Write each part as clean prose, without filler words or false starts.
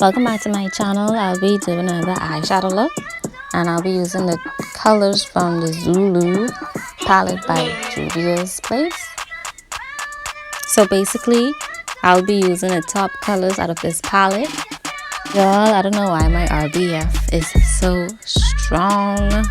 Welcome back to my channel. I'll be doing another eyeshadow look, and I'll be using the colors from the Zulu palette by Juvia's place. So basically, I'll be using the top colors out of this palette. Y'all, I don't know why my RBF is so strong.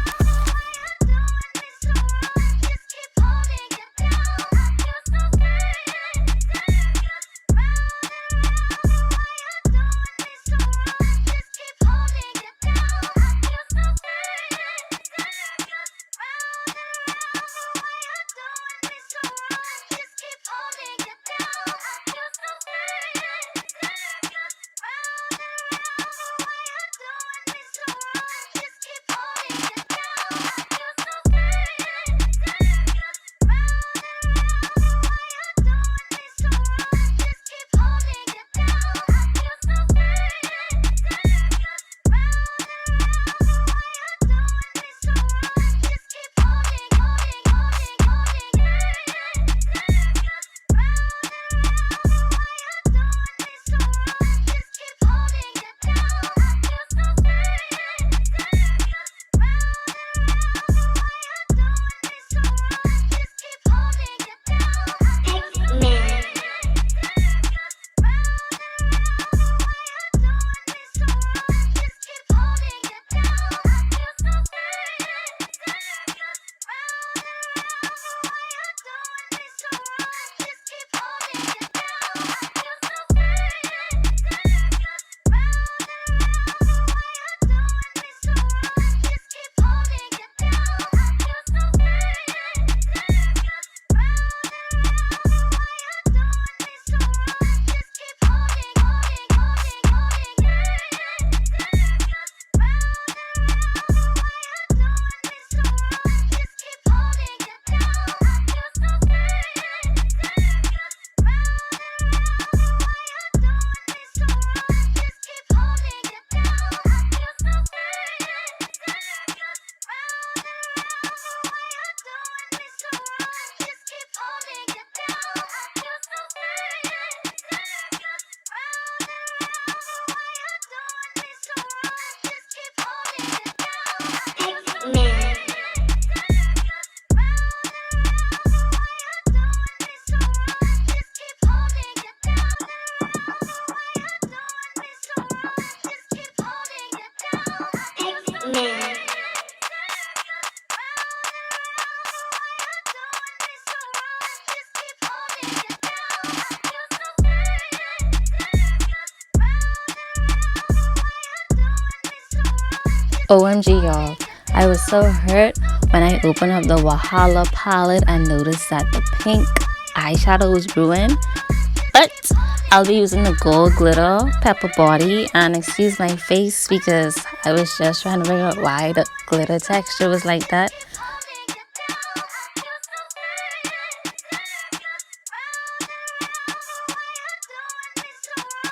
OMG, y'all, I was so hurt when I opened up the Wahala palette and noticed that the pink eyeshadow was ruined. But I'll be using the gold glitter pepper body, and excuse my face because I was just trying to figure out why the glitter texture was like that.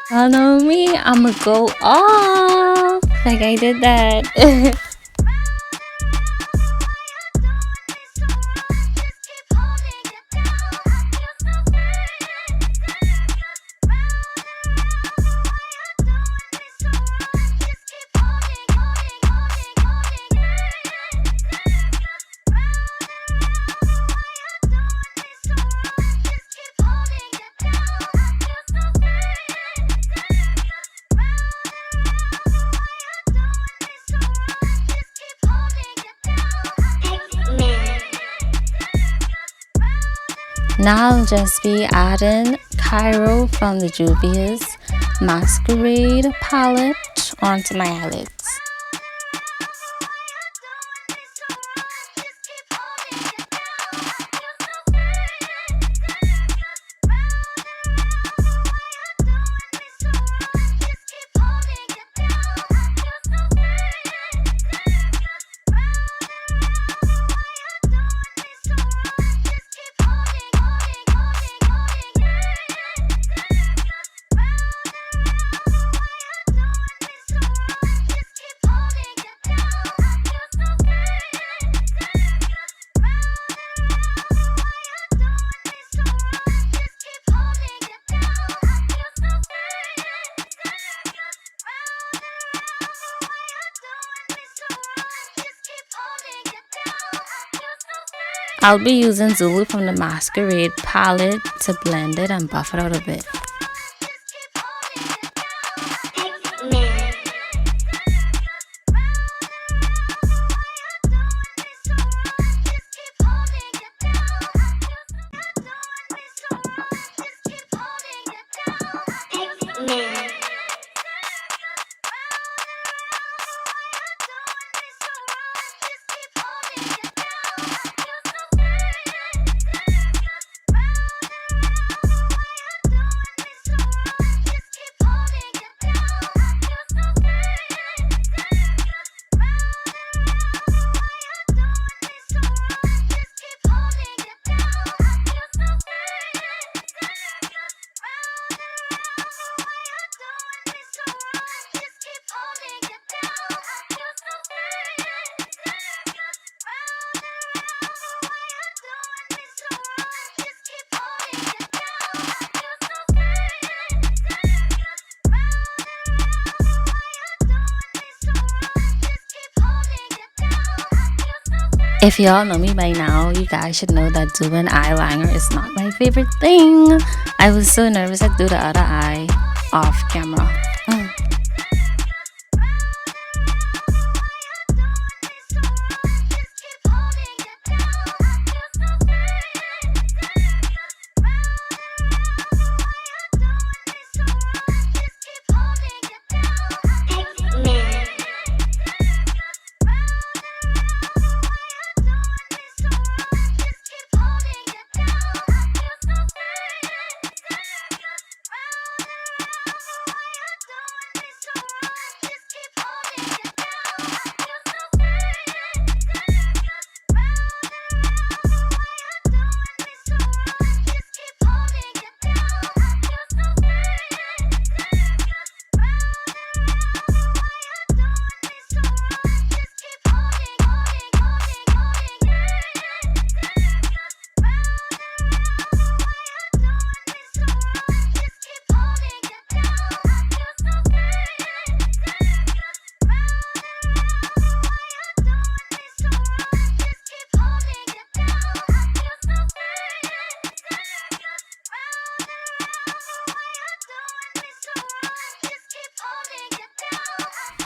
Follow me, I'ma go off like I did that. Now I'll just be adding Cairo from the Juvia's Masquerade palette onto my eyelids. I'll be using Zulu from the Masquerade palette to blend it and buff it out a bit. If y'all know me by now, you guys should know that doing eyeliner is not my favorite thing. I was so nervous I'd do the other eye off camera.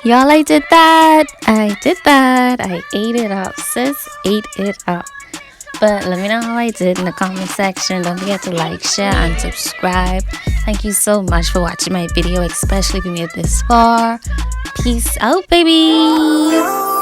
Y'all, I did that. I ate it up, sis. Ate it up. But let me know how I did in the comment section. Don't forget to like, share, and subscribe. Thank you so much for watching my video, especially if you made it this far. Peace out, baby.